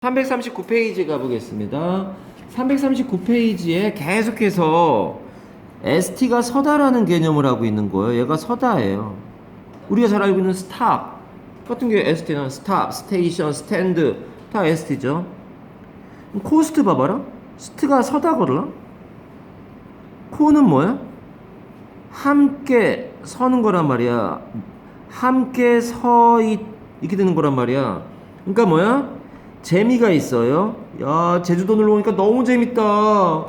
339페이지 가보겠습니다. 339페이지에 계속해서 ST가 서다라는 개념을 하고 있는 거예요. 얘가 서다예요. 우리가 잘 알고 있는 스탑 같은 게 ST는 스탑, 스테이션, 스탠드 다 ST죠. 코스트 봐봐라. 스트가 서다거라. 코는 뭐야? 함께 서는 거란 말이야. 함께 이렇게 되는 거란 말이야. 그러니까 뭐야? 재미가 있어요. 야, 제주도 놀러 오니까 너무 재밌다.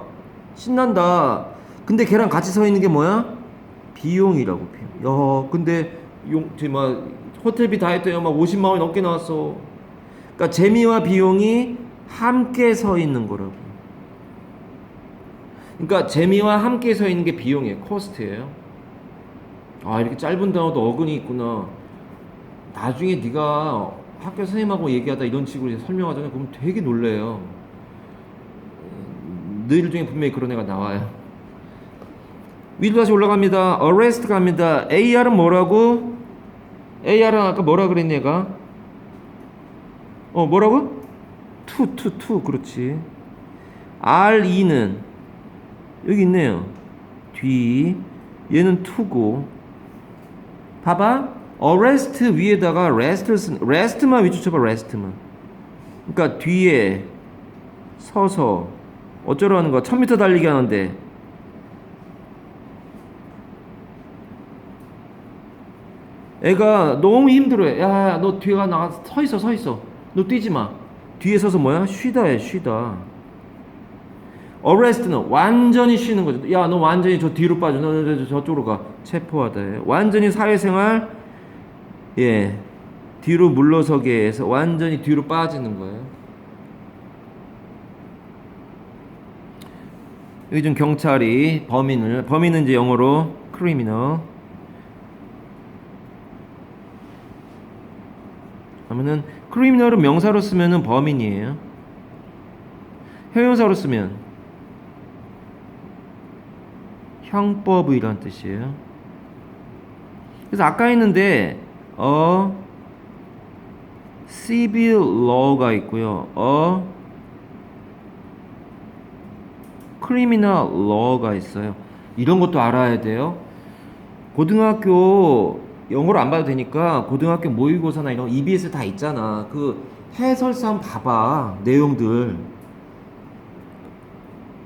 신난다. 근데 걔랑 같이 서 있는 게 뭐야? 비용이라고. 비용. 야, 근데 막 호텔비 다 했더니 막 50만 원이 넘게 나왔어. 그러니까 재미와 비용이 함께 서 있는 거라고. 그러니까 재미와 함께 서 있는 게 비용이에요. 코스트예요. 아, 이렇게 짧은 단어도 어근이 있구나. 나중에 네가 학교 선생님하고 얘기하다 이런 식으로 설명하잖아요. 그럼 되게 놀래요. 너희들 중에 분명히 그런 애가 나와요. 위로 다시 올라갑니다. arrest 갑니다. AR은 뭐라고? AR은 아까 뭐라 그랬니 얘가? 뭐라고? to 그렇지. RE는 여기 있네요. 뒤 얘는 to고. 봐봐. arrest 위에다가 rest만 위주쳐봐. rest만. 그러니까 뒤에 서서 어쩌라는 거야. 1000m 달리기 하는데 애가 너무 힘들어해. 야, 너 뒤에 나가서 서 있어. 너 뛰지 마. 뒤에 서서 뭐야? 쉬다 해. 쉬다. arrest는 완전히 쉬는 거죠. 야, 너 완전히 저 뒤로 빠져. 너 저쪽으로 가. 체포하다 해. 완전히 사회생활 뒤로 물러서게 해서 완전히 뒤로 빠지는 거예요. 여기 좀 경찰이 범인은 이제 영어로 criminal 하면은 criminal은 명사로 쓰면은 범인이에요. 형용사로 쓰면 형법이란 뜻이에요. 그래서 아까 했는데 civil law가 있고요. criminal law가 있어요. 이런 것도 알아야 돼요. 고등학교 영어로 안 봐도 되니까 고등학교 모의고사나 이런 EBS 다 있잖아. 그 해설사 한번 봐봐. 내용들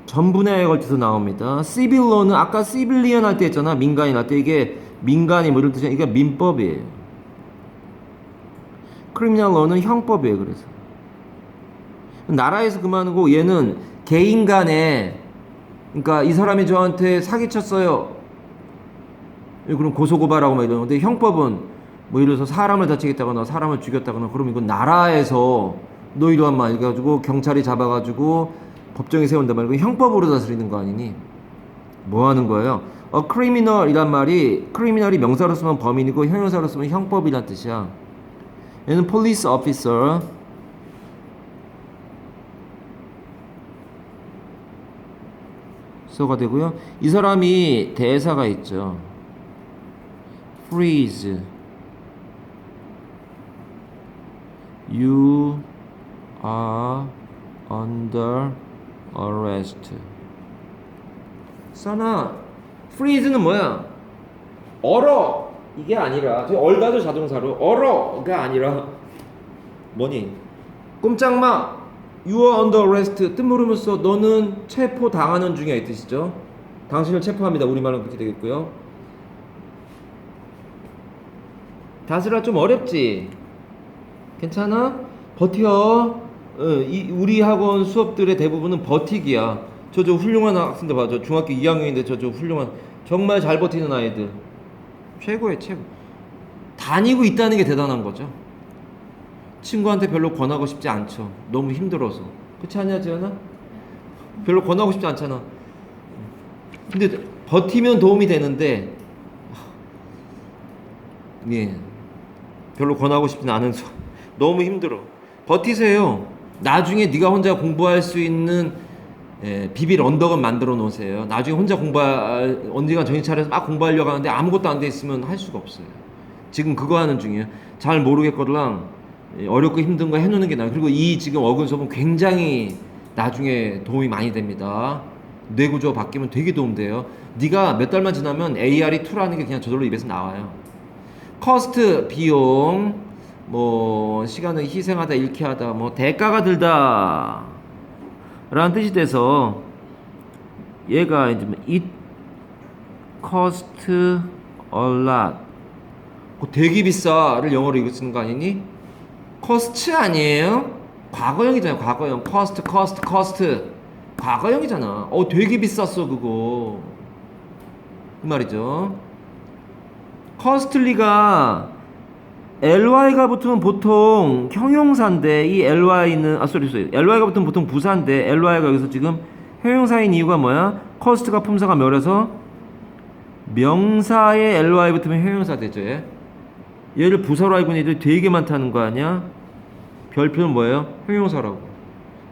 전분해에 걸쳐서 나옵니다. civil law는 아까 civilian 할 때 했잖아. 민간인 할 때 이게 민간인 뭐 이런 뜻이야. 이게 민법이에요. 크리미널 러는 형법이에요. 그래서 나라에서 그만하고 얘는 개인 간에 그러니까 이 사람이 저한테 사기쳤어요. 그럼 고소고발하고 막 이런 건데 형법은 뭐 예를 들어서 사람을 다치겠다거나 사람을 죽였다거나 그러면 이건 나라에서 너 이리 와마 이래가지고 경찰이 잡아가지고 법정에 세운단 말이고 형법으로 다스리는 거 아니니? 뭐 하는 거예요? criminal이란 말이 criminal이 명사로 쓰면 범인이고 형용사로 쓰면 형법이란 뜻이야. 얘는 police officer 서가 되고요. 이 사람이 대사가 있죠. freeze you are under arrest. 써나 freeze는 뭐야? 얼어 이게 아니라 저기 얼가죠 자동사로 얼어가 아니라 뭐니? 꼼짝마 You are under arrest 뜻 모르면서 너는 체포 당하는 중이야 이 뜻이죠. 당신을 체포합니다. 우리말은 그렇게 되겠고요. 다스라 좀 어렵지? 괜찮아? 버텨. 우리 학원 수업들의 대부분은 버티기야. 저 훌륭한 학생들 봐. 저 중학교 2학년인데 저 훌륭한 정말 잘 버티는 아이들. 최고의 최고. 다니고 있다는 게 대단한 거죠. 친구한테 별로 권하고 싶지 않죠. 너무 힘들어서. 그렇지 않냐 지연아? 별로 권하고 싶지 않잖아. 근데 버티면 도움이 되는데 별로 권하고 싶진 않은 너무 힘들어. 버티세요. 나중에 네가 혼자 공부할 수 있는 비빌 언덕은 만들어 놓으세요. 나중에 혼자 언젠가 정신 차려서 막 공부하려고 하는데 아무것도 안 돼 있으면 할 수가 없어요. 지금 그거 하는 중이에요. 잘 모르겠거랑 어렵고 힘든 거 해놓는 게 나아요. 그리고 이 지금 어근 수업은 굉장히 나중에 도움이 많이 됩니다. 뇌구조 바뀌면 되게 도움돼요. 네가 몇 달만 지나면 ARE 2라는 게 그냥 저절로 입에서 나와요. 커스트 비용, 뭐 시간을 희생하다, 잃게 하다, 뭐 대가가 들다 라는 뜻이 돼서 얘가 이제 it cost a lot, 되게 비싸를 영어로 이거 쓰는 거 아니니? cost 아니에요? 과거형이잖아요. 과거형. cost 과거형이잖아. 되게 비쌌어 그거, 그 말이죠. costly가 ly가 붙으면 보통 형용사인데, 이 ly는 ly가 붙으면 보통 부사인데 ly가 여기서 지금 형용사인 이유가 뭐야? cost가 품사가 멸해서 명사에 ly 붙으면 형용사 되죠. 얘를 부사로 알고 있는 애들이 되게 많다는 거 아니야? 별표는 뭐예요? 형용사라고.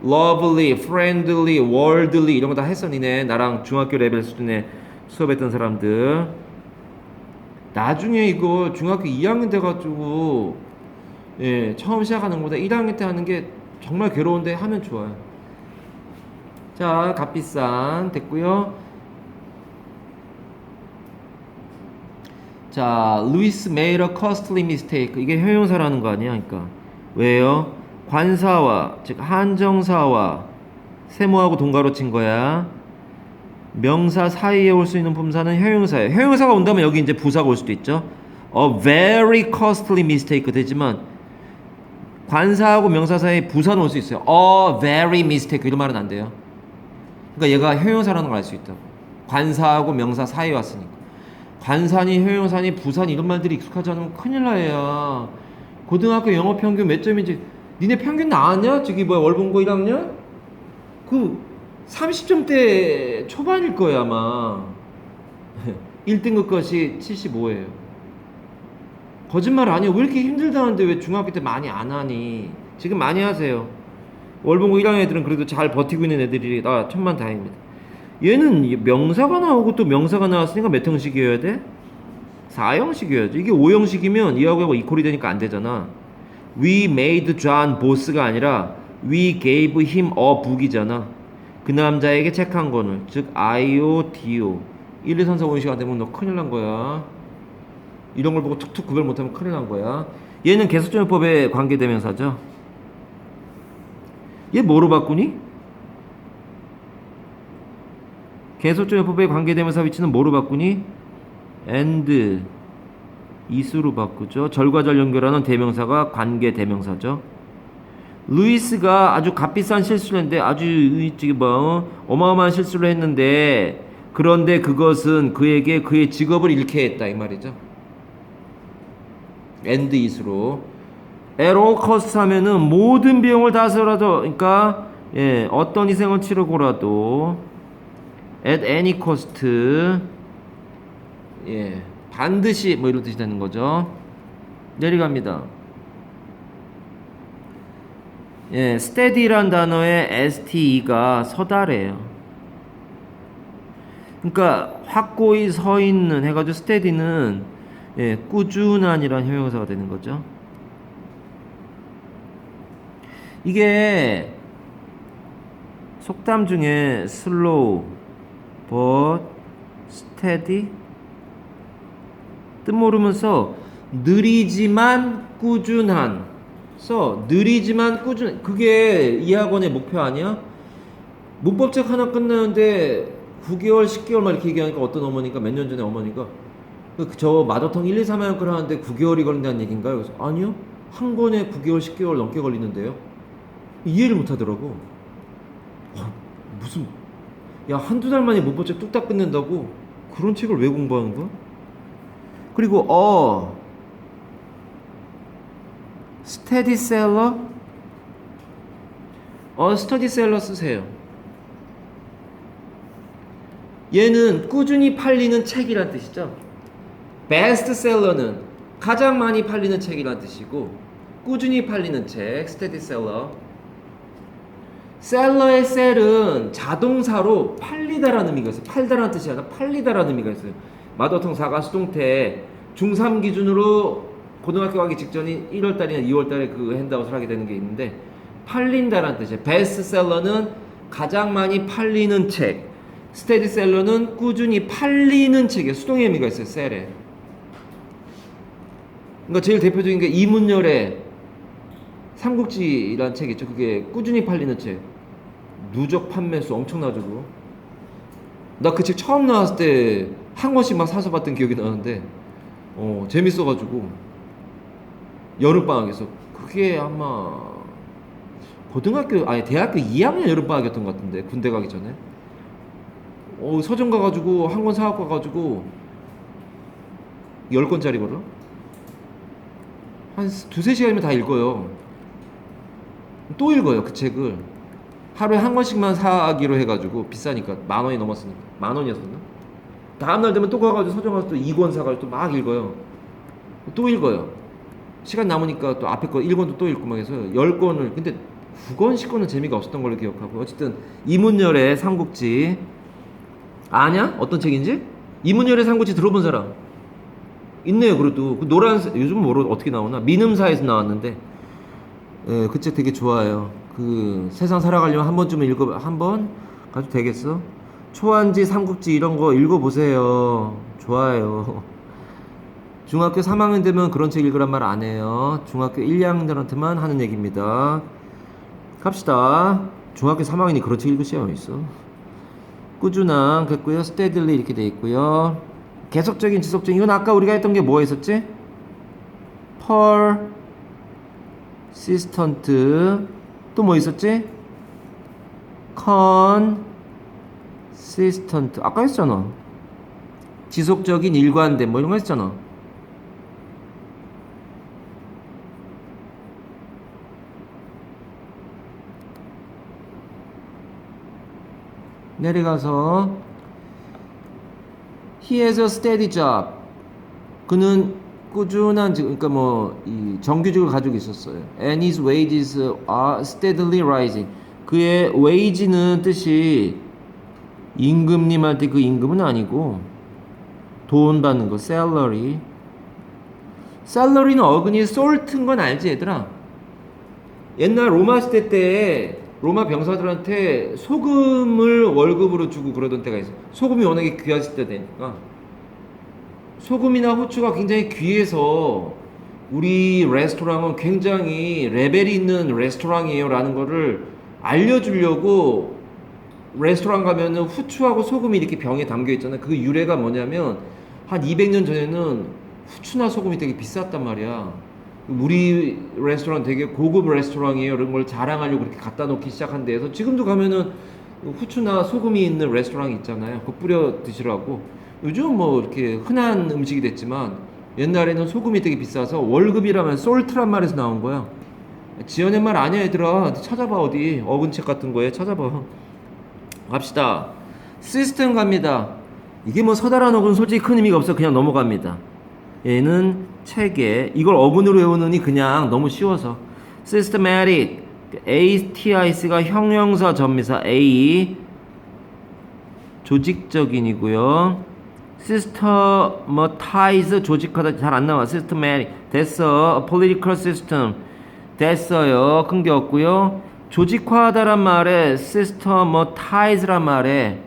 lovely, friendly, worldly 이런 거 다 했어. 니네 나랑 중학교 레벨 수준에 수업했던 사람들. 나중에 이거 중학교 2학년 돼가지고 처음 시작하는 것보다 1학년 때 하는 게 정말 괴로운데 하면 좋아요. 자, 값비싼 됐고요. 자, Louis made a costly mistake. 이게 형용사라는 거 아니야? 그러니까 왜요? 관사와 즉 한정사와 세모하고 동가로 친 거야. 명사 사이에 올 수 있는 품사는 형용사예요. 형용사가 온다면 여기 이제 부사가 올 수도 있죠. A very costly mistake 되지만 관사하고 명사 사이에 부사는 올 수 있어요. A very mistake 이런 말은 안 돼요. 그러니까 얘가 형용사라는 걸 알 수 있다고. 관사하고 명사 사이에 왔으니까. 관사니 형용사니 부사니 이런 말들이 익숙하지 않으면 큰일 나요. 고등학교 영어 평균 몇 점인지 니네 평균 나왔냐? 저기 뭐야 월봉고 1학년? 그 30점대 초반일 거야 아마. 1등급 것이 75예요. 거짓말 아니야. 왜 이렇게 힘들다는데 왜 중학교 때 많이 안 하니? 지금 많이 하세요. 월봉고 1학년 애들은 그래도 잘 버티고 있는 애들이 천만다행입니다. 얘는 명사가 나오고 또 명사가 나왔으니까 몇 형식이어야 돼? 4형식이어야지. 이게 5형식이면 이하고 이퀄이 되니까 안 되잖아. We made John boss가 아니라 We gave him a book이잖아. 그 남자에게 책 한 권을. 즉 IO, DO 1, 2, 3, 4, 5형식 안 되면 너 큰일 난 거야. 이런 걸 보고 툭툭 구별 못하면 큰일 난 거야. 얘는 계속적용법의 관계대명사죠. 얘 뭐로 바꾸니? 계속적용법의 관계대명사 위치는 뭐로 바꾸니? and, is로 바꾸죠. 절과 절 연결하는 대명사가 관계대명사죠. 루이스가 아주 값비싼 실수를 했는데 아주 어마어마한 실수를 했는데 그런데 그것은 그에게 그의 직업을 잃게 했다 이 말이죠. and is로 at all cost 하면은 모든 비용을 다해서라도, 그러니까 어떤 희생을 치르고라도 at any cost 반드시 뭐 이런 뜻이 되는 거죠. 내려갑니다. steady란 단어의 ste가 서다래요. 그러니까 확고히 서 있는 해가지고 steady는 꾸준한이란 형용사가 되는 거죠. 이게 속담 중에 slow but steady 뜻 모르면서 느리지만 꾸준한 느리지만 꾸준, 그게 이 학원의 목표 아니야? 문법책 하나 끝나는데 9개월 10개월 막 이렇게 얘기하니까 어떤 어머니가 몇 년 전에 어머니가 저 마더텅 1, 2, 3학년 걸 하는데 9개월이 걸린다는 얘기인가요? 그래서 아니요, 한 권에 9개월 10개월 넘게 걸리는데요. 이해를 못 하더라고. 무슨 야 한두 달 만에 문법책 뚝딱 끝낸다고 그런 책을 왜 공부하는 거야? 그리고 스테디셀러? 스터디셀러 쓰세요. 얘는 꾸준히 팔리는 책이란 뜻이죠. 베스트셀러는 가장 많이 팔리는 책이란 뜻이고, 꾸준히 팔리는 책, 스테디셀러. 셀러의 셀은 자동사로 팔리다라는 의미가 있어요. 팔다라는 뜻이 아니라 팔리다라는 의미가 있어요. 마더텅 사가 수동태 중3 기준으로 고등학교 가기 직전인 1월 달이나 2월 달에 그 핸드아웃을 하게 되는 게 있는데 팔린다라는 뜻이에요. 베스트셀러는 가장 많이 팔리는 책, 스테디셀러는 꾸준히 팔리는 책에 수동의 의미가 있어요. 셀에. 그러니까 제일 대표적인 게 이문열의 삼국지라는 책 있죠. 그게 꾸준히 팔리는 책. 누적 판매수 엄청나죠. 나 그 책 처음 나왔을 때 한 권씩 막 사서 봤던 기억이 나는데 재밌어가지고 여름방학에서 그게 아마 고등학교 아니 대학교 2학년 여름방학이었던 것 같은데 군대 가기 전에 서점 가가지고 한 권 사갖고 가가지고 10권짜리거든 한 두세 시간이면 다 읽어요. 또 읽어요 그 책을. 하루에 한 권씩만 사기로 해가지고 비싸니까 10,000원이 넘었으니까 10,000원이었었나? 다음날 되면 또 가가지고 서점 가서 또 2권 사가지고 또 막 읽어요. 또 읽어요. 시간 남으니까 또 앞에 거 1권도 또 읽고 막 해서 10권을 근데 9권, 10권은 재미가 없었던 걸로 기억하고 어쨌든 이문열의 삼국지 아냐? 어떤 책인지? 이문열의 삼국지 들어본 사람 있네요. 그래도 그 노란색 요즘 뭐로 어떻게 나오나? 민음사에서 나왔는데 예, 그 책 되게 좋아요. 그 세상 살아가려면 한 번쯤은 한 번 가도 되겠어? 초안지, 삼국지 이런 거 읽어보세요. 좋아요. 중학교 3학년 되면 그런 책 읽으란 말 안 해요. 중학교 1, 2학년들한테만 하는 얘기입니다. 갑시다. 중학교 3학년이 그런 책 읽을 시간이 있어. 꾸준한 됐고요. steadily 이렇게 돼 있고요. 계속적인, 지속적인. 이건 아까 우리가 했던 게 뭐 했었지? persistent. 또 뭐 있었지? consistent. 아까 했잖아. 지속적인, 일관된 뭐 이런 거 했잖아. 내려가서 He has a steady job. 그는 꾸준한 그러니까 뭐 이 정규직을 가지고 있었어요. And his wages are steadily rising. 그의 wage는 뜻이 임금님 할 때 그 임금은 아니고 돈 받는 거 salary. salary는 어근이 salt인 건 알지 얘들아? 옛날 로마 시대 때 로마 병사들한테 소금을 월급으로 주고 그러던 때가 있어요. 소금이 워낙에 귀하실 때 되니까. 소금이나 후추가 굉장히 귀해서 우리 레스토랑은 굉장히 레벨이 있는 레스토랑이에요 라는 거를 알려주려고 레스토랑 가면은 후추하고 소금이 이렇게 병에 담겨 있잖아요. 그 유래가 뭐냐면 한 200년 전에는 후추나 소금이 되게 비쌌단 말이야. 우리 레스토랑 되게 고급 레스토랑이에요 이런 걸 자랑하려고 그렇게 갖다 놓기 시작한 데에서 지금도 가면은 후추나 소금이 있는 레스토랑이 있잖아요. 그거 뿌려 드시라고. 요즘 뭐 이렇게 흔한 음식이 됐지만 옛날에는 소금이 되게 비싸서 월급이라면 솔트란 말에서 나온 거야. 지어낸 말 아니야 얘들아. 찾아봐 어디 어근책 같은 거에 찾아봐. 갑시다. 시스템 갑니다. 이게 뭐 서다란 어근 솔직히 큰 의미가 없어. 그냥 넘어갑니다. 얘는 체계. 이걸 어근으로 외우느니 그냥 너무 쉬워서. systematic. ATIC가 형용사 전미사 A 조직적인이고요. systematize 조직하다 잘 안 나와. systematic 됐어. political system 됐어요. 큰 게 없고요. 조직화하다란 말에 systematize란 말에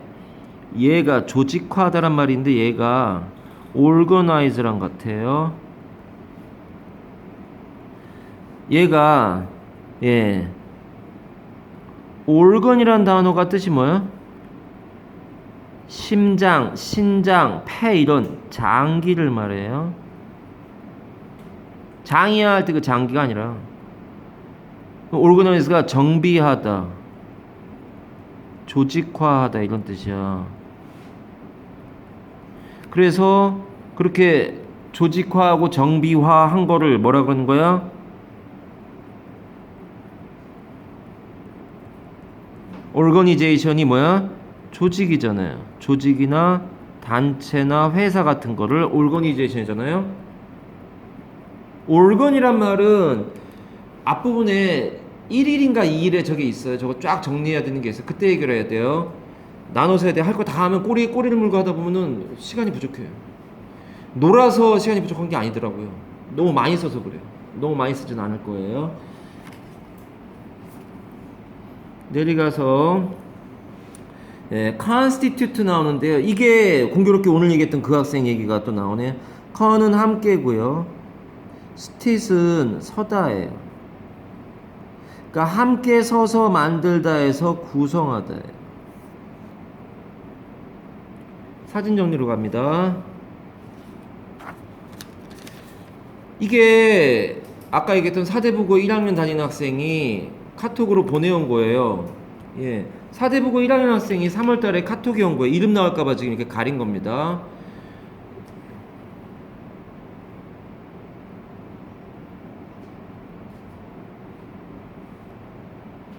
얘가 조직화하다란 말인데 얘가 organize란 같아요. 얘가 예 organ이란 단어가 뜻이 뭐야? 심장, 신장, 폐 이런 장기를 말해요. 장이야 할 때 그 장기가 아니라 organize가 정비하다, 조직화하다 이런 뜻이야. 그래서 그렇게 조직화하고 정비화한 거를 뭐라 그러는 거야? organization이 뭐야? 조직이잖아요. 조직이나 단체나 회사 같은 거를 organization이잖아요. organ이란 말은 앞부분에 1일인가 2일에 저게 있어요. 저거 쫙 정리해야 되는 게 있어요. 그때 얘기를 해야 돼요. 나눠서 해야 돼. 할 거 다 하면 꼬리를 물고 하다 보면은 시간이 부족해요. 놀아서 시간이 부족한 게 아니더라고요. 너무 많이 써서 그래요. 너무 많이 쓰진 않을 거예요. 내려가서 constitute 나오는데요. 이게 공교롭게 오늘 얘기했던 그 학생 얘기가 또 나오네요. con은 함께고요. stit은 서다예요. 그러니까 함께 서서 만들다에서 구성하다예요. 사진 정리로 갑니다. 이게 아까 얘기했던 사대부고 1학년 다니는 학생이 카톡으로 보내온 거예요. 예. 사대부고 1학년 학생이 3월 달에 카톡이 온 거예요. 이름 나올까봐 지금 이렇게 가린 겁니다.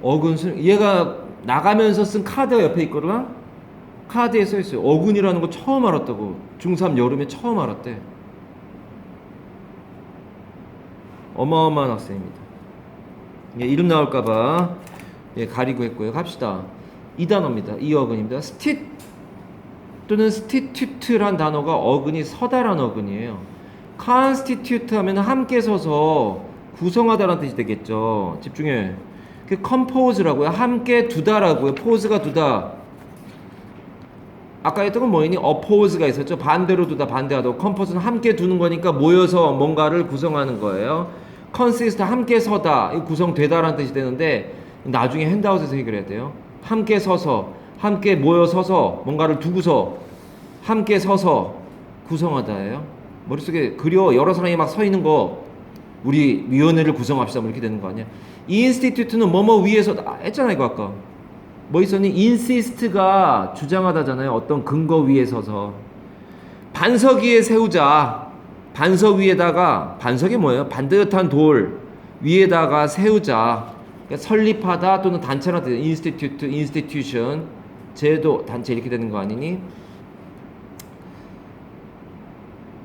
어근, 얘가 나가면서 쓴 카드가 옆에 있거든? 카드에 써 있어요. 어근이라는 거 처음 알았다고. 중3 여름에 처음 알았대. 어마어마한 학생입니다. 예, 이름 나올까봐 가리고 했고요. 갑시다. 이 단어입니다. 이 어근입니다. 스tit 또는 스티튜트란 단어가 어근이 서다란 어근이에요. constitute 하면 함께 서서 구성하다라는 뜻이 되겠죠. 집중해. 그 compose라고요. 함께 두다라고요. pose가 두다. 아까 했던 건 뭐니? oppose가 있었죠. 반대로 두다, 반대하다. compose는 함께 두는 거니까 모여서 뭔가를 구성하는 거예요. consist 함께 서다, 이 구성되다라는 뜻이 되는데 나중에 핸드아웃에서 해결해야 돼요. 함께 서서, 함께 모여 서서 뭔가를 두고서 함께 서서 구성하다예요. 머릿속에 그려 여러 사람이 막 서 있는 거 우리 위원회를 구성합시다 뭐 이렇게 되는 거 아니야. 이 인스티튜트는 뭐뭐 위에서 했잖아 이거 아까. 뭐 있었니? insist가 주장하다잖아요. 어떤 근거 위에 서서 반석 위에 세우자. 반석 위에다가 반석이 뭐예요? 반듯한 돌 위에다가 세우자. 그러니까 설립하다 또는 단체나 institute, institution 제도 단체 이렇게 되는 거 아니니?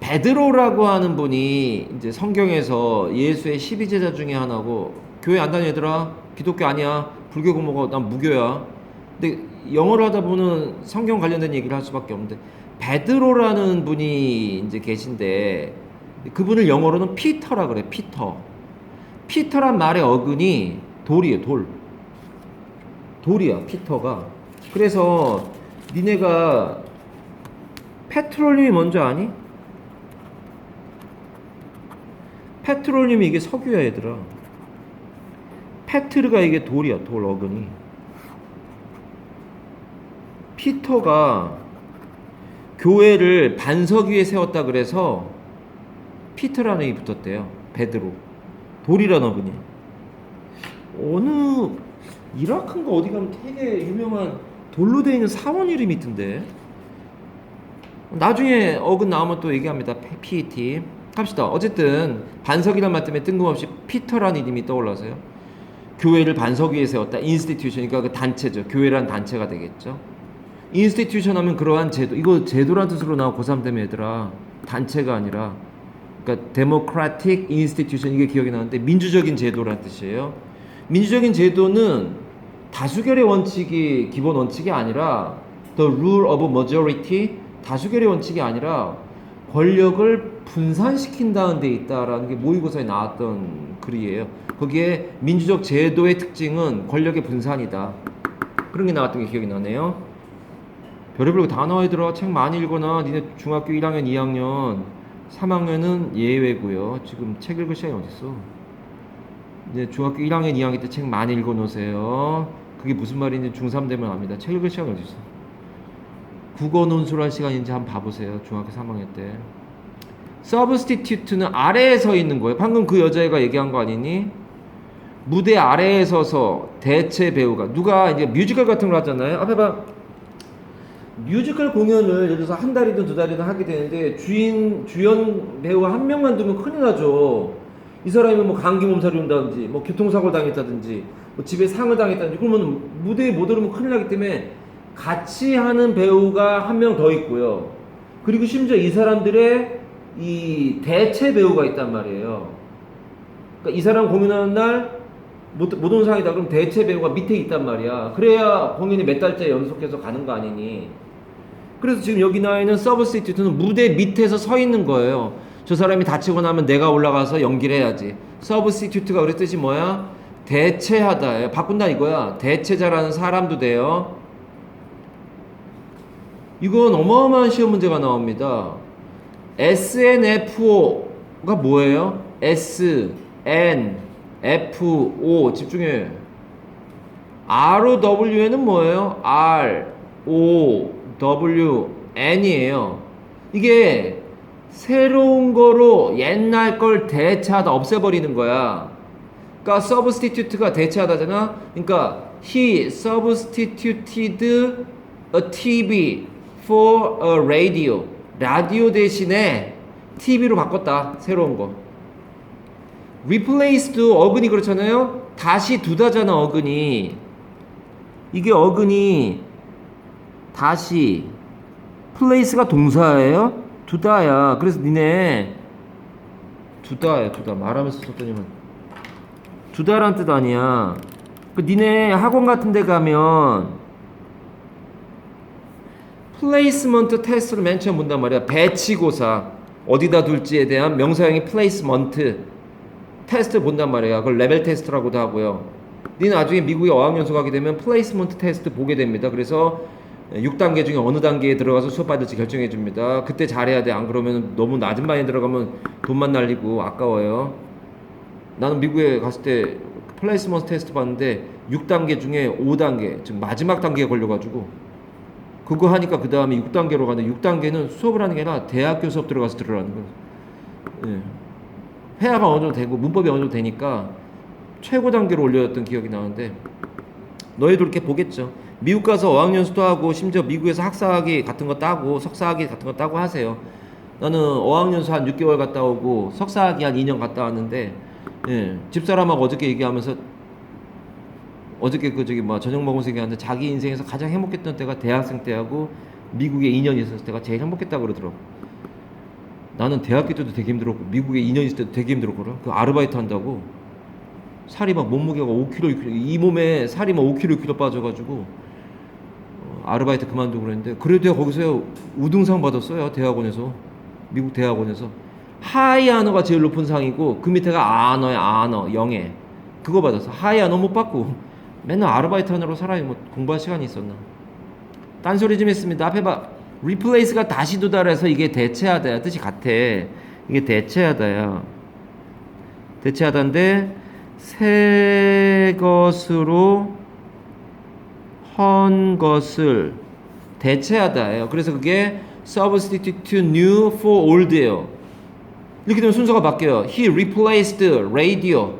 베드로라고 하는 분이 이제 성경에서 예수의 12제자 중에 하나고 교회 안 다녀 얘들아 기독교 아니야 불교 공부가 난 무교야. 근데 영어를 하다 보면 성경 관련된 얘기를 할 수밖에 없는데 베드로라는 분이 이제 계신데 그분을 영어로는 피터라 그래. 피터. 피터란 말의 어근이 돌이에요. 돌. 돌이야. 피터가. 그래서 니네가 페트롤륨이 뭔지 아니? 페트롤륨이 이게 석유야 얘들아. 페트르가 이게 돌이야. 돌 어근이. 피터가 교회를 반석 위에 세웠다 그래서 피터라는 얘기 붙었대요. 베드로. 돌이라는 어근이. 어느 이라크인가 어디 가면 되게 유명한 돌로 되어 있는 사원 이름이 있던데. 나중에 어근 나오면 또 얘기합니다. PET. 갑시다. 어쨌든 반석이란 말 때문에 뜬금없이 피터라는 이름이 떠올라서요. 교회를 반석 위에 세웠다. 인스티튜션, 그러니까 그 단체죠. 교회란 단체가 되겠죠. 인스티튜션 하면 그러한 제도, 이거 제도란 뜻으로 나와 고3 되면 얘들아. 단체가 아니라 그러니까 democratic institution 이게 기억이 나는데 민주적인 제도란 뜻이에요. 민주적인 제도는 다수결의 원칙이 기본 원칙이 아니라 the rule of majority 다수결의 원칙이 아니라 권력을 분산시킨다는 데 있다라는 게 모의고사에 나왔던 글이에요. 거기에 민주적 제도의 특징은 권력의 분산이다. 그런 게 나왔던 게 기억이 나네요. 별의별 거 다 나와 있더라. 책 많이 읽거나 니네 중학교 1학년, 2학년, 3학년은 예외고요. 지금 책 읽을 시간이 어딨어. 이제 중학교 1학년, 2학년 때 책 많이 읽어놓으세요. 그게 무슨 말인지 중3 되면 압니다. 책 읽을 시간이 어딨어. 국어 논술할 시간인지 한번 봐보세요. 중학교 3학년 때. substitute는 아래에 서 있는 거예요. 방금 그 여자애가 얘기한 거 아니니? 무대 아래에 서서 대체 배우가 누가 이제 뮤지컬 같은 걸 하잖아요. 앞에 봐. 뮤지컬 공연을 예를 들어서 한 달이든 두 달이든 하게 되는데 주연 배우 한 명만 두면 큰일 나죠. 이 사람이 뭐 감기 몸살이 온다든지 뭐 교통사고를 당했다든지 뭐 집에 상을 당했다든지 그러면 무대에 못 오르면 큰일 나기 때문에 같이 하는 배우가 한 명 더 있고요. 그리고 심지어 이 사람들의 이 대체 배우가 있단 말이에요. 그러니까 이 사람 공연하는 날 못 온 상이다. 그럼 대체 배우가 밑에 있단 말이야. 그래야 공연이 몇 달째 연속해서 가는 거 아니니. 그래서 지금 여기 나와 있는 서브스티튜트는 무대 밑에서 서 있는 거예요. 저 사람이 다치고 나면 내가 올라가서 연기를 해야지. substitute가 그래 뜻이 뭐야? 대체하다. 바꾼다 이거야. 대체자라는 사람도 돼요. 이건 어마어마한 시험 문제가 나옵니다. SNFO가 뭐예요? S, N, F, O 집중해. ROWN은 뭐예요? R, O, W, N이에요. 이게 새로운 거로 옛날 걸 대체하다 없애버리는 거야. 그러니까 substitute가 대체하다잖아. 그러니까 he substituted a TV for a radio. 라디오 대신에 TV로 바꿨다. 새로운 거. replace도 어근이 그렇잖아요. 다시 두다잖아 어근이. 이게 어근이 다시 place가 동사예요. 두다야. 그래서 니네 두다야 두다 말하면서 썼더니만 두다란 뜻 아니야. 그 니네 학원 같은 데 가면 플레이스먼트 테스트를 맨 처음 본단 말이야. 배치고사 어디다 둘지에 대한 명사형이 플레이스먼트 테스트 본단 말이야. 그걸 레벨 테스트라고도 하고요. 니는 나중에 미국에 어학연수 가게 되면 플레이스먼트 테스트 보게 됩니다. 그래서 6단계 중에 어느 단계에 들어가서 수업 받을지 결정해 줍니다. 그때 잘해야 돼. 안 그러면 너무 낮은 반에 들어가면 돈만 날리고 아까워요. 나는 미국에 갔을 때 플레이스먼트 테스트 봤는데 6단계 중에 5단계 즉 마지막 단계에 걸려가지고 그거 하니까 그 다음에 6단계로 가는데 6단계는 수업을 하는 게 아니라 대학교 수업 들어가서 들으라는 거예요. 예. 회화가 어느 정도 되고 문법이 어느 정도 되니까 최고 단계로 올려줬던 기억이 나는데 너희도 이렇게 보겠죠. 미국 가서 어학연수도 하고 심지어 미국에서 학사학위 같은 거 따고 석사학위 같은 거 따고 하세요. 나는 어학연수 한 6개월 갔다 오고 석사학위 한 2년 갔다 왔는데 예, 집사람하고 어저께 얘기하면서 어저께 그 저기 뭐 저녁 먹으면서 얘기하는데 자기 인생에서 가장 행복했던 때가 대학생 때하고 미국에 2년 있었을 때가 제일 행복했다고 그러더라고. 나는 대학교 때도 되게 힘들었고 미국에 2년 있을 때도 되게 힘들었거든. 그 아르바이트 한다고 살이 막 몸무게가 5kg, 6kg 이 몸에 살이 막 5kg, 6kg 빠져가지고 아르바이트 그만두고 그랬는데 그래도 거기서 우등상 받았어요. 대학원에서. 미국 대학원에서. 하이 아너가 제일 높은 상이고 그 밑에가 아너야. 아너 영예 그거 받았어. 하이 아너 못 받고 맨날 아르바이트 하느라고 살아요. 뭐 공부할 시간이 있었나. 딴소리 좀 했습니다. 앞에 봐. replace가 다시 도달해서 이게 대체하다야 뜻이 같아. 이게 대체하다야. 대체하다인데 새 것으로 헌 것을 대체하다예요. 그래서 그게 substitute new for old예요. 이렇게 되면 순서가 바뀌어요. He replaced radio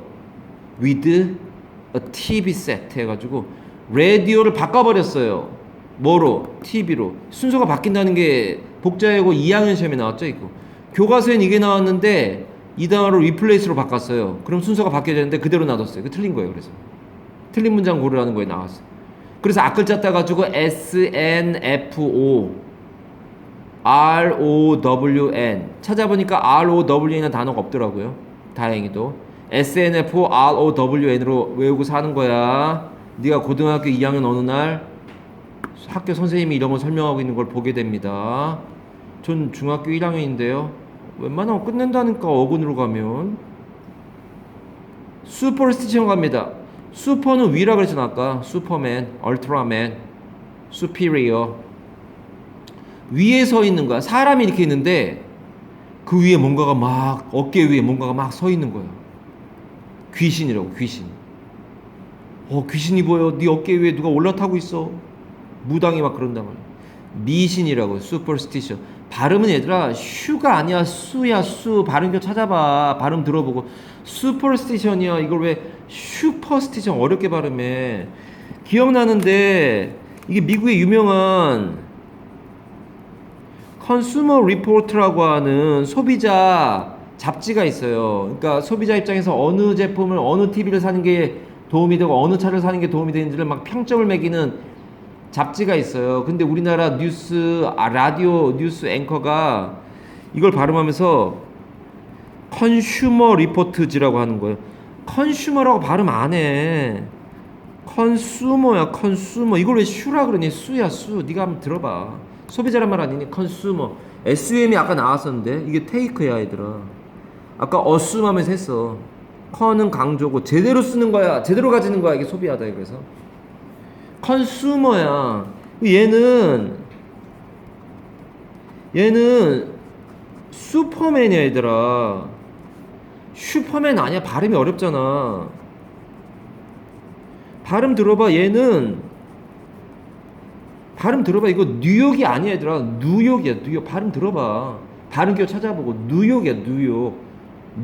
with a TV set 해가지고 라디오를 바꿔버렸어요. 뭐로? TV로. 순서가 바뀐다는 게 복자이고 2학년 시험에 나왔죠. 이거. 교과서엔 이게 나왔는데 이 단어로 replace로 바꿨어요. 그럼 순서가 바뀌어야 되는데 그대로 놔뒀어요. 그 틀린 거예요. 그래서 틀린 문장 고르라는 거에 나왔어요. 그래서 앞글자 따가지고 SNFO ROWN 찾아보니까 ROWN이라는 단어가 없더라고요. 다행히도 SNFO ROWN으로 외우고 사는 거야. 네가 고등학교 2학년 어느 날 학교 선생님이 이런 거 설명하고 있는 걸 보게 됩니다. 전 중학교 1학년인데요. 웬만하면 끝낸다니까 어근으로 가면. 슈퍼스티션 갑니다. 슈퍼는 위라 그랬잖아 아까. 슈퍼맨, 얼트라맨, 수피리어. 위에 서 있는 거야. 사람이 이렇게 있는데 그 위에 뭔가가 막 어깨 위에 뭔가가 막 서 있는 거야. 귀신이라고. 귀신. 귀신이 보여. 네 어깨 위에 누가 올라타고 있어. 무당이 막 그런단 말이야. 미신이라고. 슈퍼스티션. 발음은 얘들아 슈가 아니야. 수야. 수. 발음표 찾아봐. 발음 들어보고. 슈퍼스티션이야. 이걸 왜 슈퍼스티션 어렵게 발음해. 기억나는데 이게 미국의 유명한 컨슈머 리포트라고 하는 소비자 잡지가 있어요. 그러니까 소비자 입장에서 어느 제품을 어느 TV를 사는 게 도움이 되고 어느 차를 사는 게 도움이 되는지를 막 평점을 매기는 잡지가 있어요. 근데 우리나라 라디오 뉴스 앵커가 이걸 발음하면서 컨슈머 리포트지라고 하는 거예요. 컨슈머라고 발음 안 해. 컨슈머야. 컨슈머. 이걸 왜 슈라 그러니? 수야 수. 네가 한번 들어봐. 소비자란 말 아니니? 컨슈머. SUM이 아까 나왔었는데 이게 테이크야 얘들아. 아까 어스움 하면서 했어. 컨은 강조고 제대로 쓰는 거야. 제대로 가지는 거야. 이게 소비하다 그래서. 컨슈머야. 얘는 슈퍼맨이야 얘들아. 슈퍼맨 아니야. 발음이 어렵잖아. 발음 들어봐. 발음 들어봐. 이거 뉴욕이 아니야 얘들아. 뉴욕이야. 뉴욕. 발음 들어봐. 발음 기호 찾아보고 뉴욕이야. 뉴욕.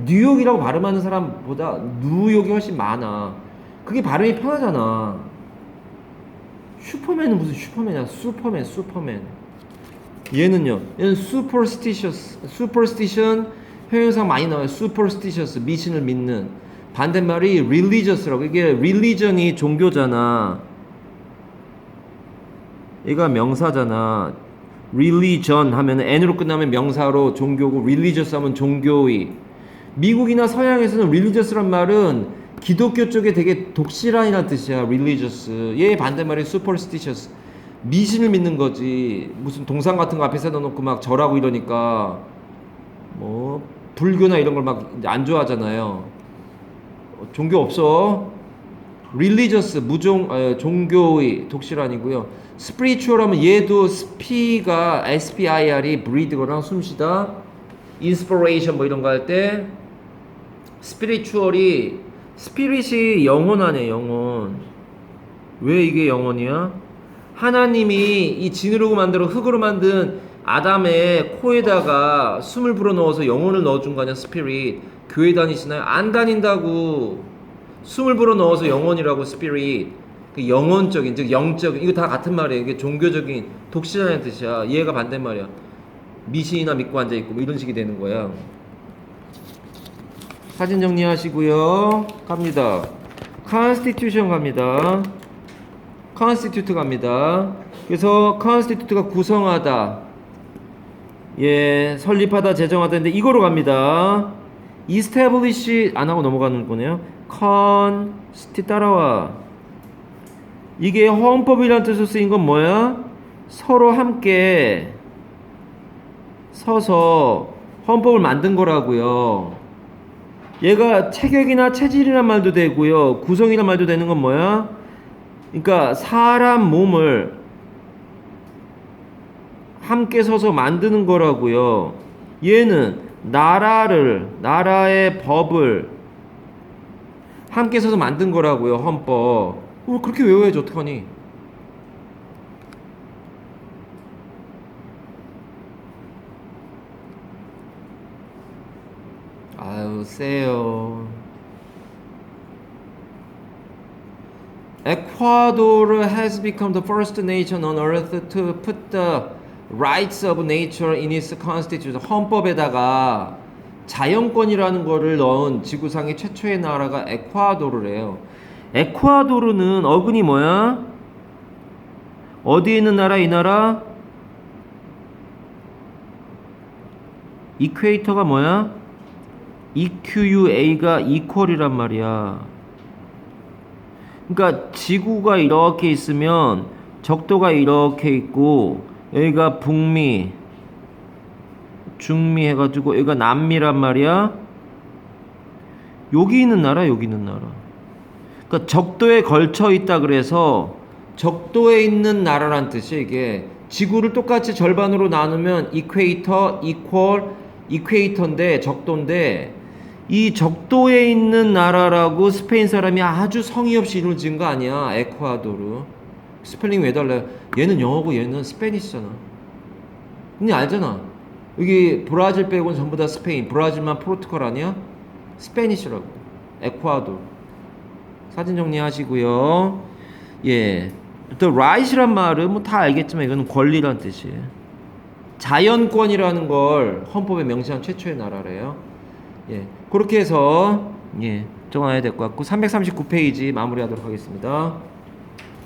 뉴욕이라고 발음하는 사람보다 뉴욕이 훨씬 많아. 그게 발음이 편하잖아. 슈퍼맨은 무슨 슈퍼맨이야. 슈퍼맨. 얘는 superstitious 형용사 많이 나와요. superstitious 미신을 믿는. 반대말이 religious라고. 이게 religion이 종교잖아. 얘가 명사잖아. religion 하면 n으로 끝나면 명사로 종교고 religious 하면 종교의. 미국이나 서양에서는 religious란 말은 기독교 쪽에 되게 독실한이라는 뜻이야. religious. 얘 반대말이 superstitious. 미신을 믿는 거지. 무슨 동상 같은 거 앞에 세워놓고 막 절하고 이러니까 뭐 불교나 이런 걸 막 안 좋아하잖아요. 종교 없어. religious 종교의 독실한이고요. spiritual 하면 얘도 sP가 SPIR이 breathe거나 숨쉬다. inspiration 뭐 이런 거 할 때 spiritual이 spirit이 영원하네. 영원. 왜 이게 영원이야? 하나님이 이 진으로 만들어 흙으로 만든 아담의 코에다가 숨을 불어넣어서 영혼을 넣어준 거 아니야. 스피릿. 교회 다니시나요? 안 다닌다고. 숨을 불어넣어서 영혼이라고. 스피릿. 그 영혼적인 즉 영적인 이거 다 같은 말이에요. 이게 종교적인 독실하다는 뜻이야. 얘가 반대말이야. 미신이나 믿고 앉아있고 뭐 이런 식이 되는 거야. 사진 정리하시고요. 갑니다. constitution 갑니다. constitute 갑니다. 그래서 constitute가 구성하다, 예, 설립하다, 제정하다. 근데 이거로 갑니다. establish 안 하고 넘어가는 거네요. constitute 따라와. 이게 헌법이라는 뜻으로 쓰인 건 뭐야? 서로 함께 서서 헌법을 만든 거라고요. 얘가 체격이나 체질이란 말도 되고요. 구성이란 말도 되는 건 뭐야? 그러니까 사람 몸을 함께 서서 만드는 거라고요. 얘는 나라의 법을 함께 서서 만든 거라고요. 헌법. 그렇게 외워야지 어떡하니? 아유 세요. Ecuador has become the first nation on earth to put the rights of nature in its constitution. 헌법에다가 자연권이라는 거를 넣은 지구상의 최초의 나라가 에콰도르래요. 에콰도르는 어근이 뭐야? 어디에 있는 나라? 이 나라? 이퀘이터가 뭐야? EQUA가 이퀄이란 말이야. 그러니까 지구가 이렇게 있으면 적도가 이렇게 있고 여기가 북미, 중미 해가지고 여기가 남미란 말이야. 여기 있는 나라, 여기 있는 나라. 그러니까 적도에 걸쳐 있다 그래서 적도에 있는 나라란 뜻이야. 이게 지구를 똑같이 절반으로 나누면 이퀘이터, 이퀄, 이퀘이터인데 적도인데 이 적도에 있는 나라라고 스페인 사람이 아주 성의 없이 이름을 지은 거 아니야. 에콰도르. 스펠링 왜 달라요? 얘는 영어고 얘는 스페니시잖아. 근데 알잖아. 여기 브라질 빼고는 전부 다 스페인. 브라질만 포르투갈 아니야? 스페니시라고. 에콰도르. 사진 정리하시고요. 예. 또 right이란 말은 뭐 다 알겠지만 이거는 권리란 뜻이에요. 자연권이라는 걸 헌법에 명시한 최초의 나라래요. 예, 그렇게 해서 예, 정해야 될 것 같고 339페이지 마무리하도록 하겠습니다.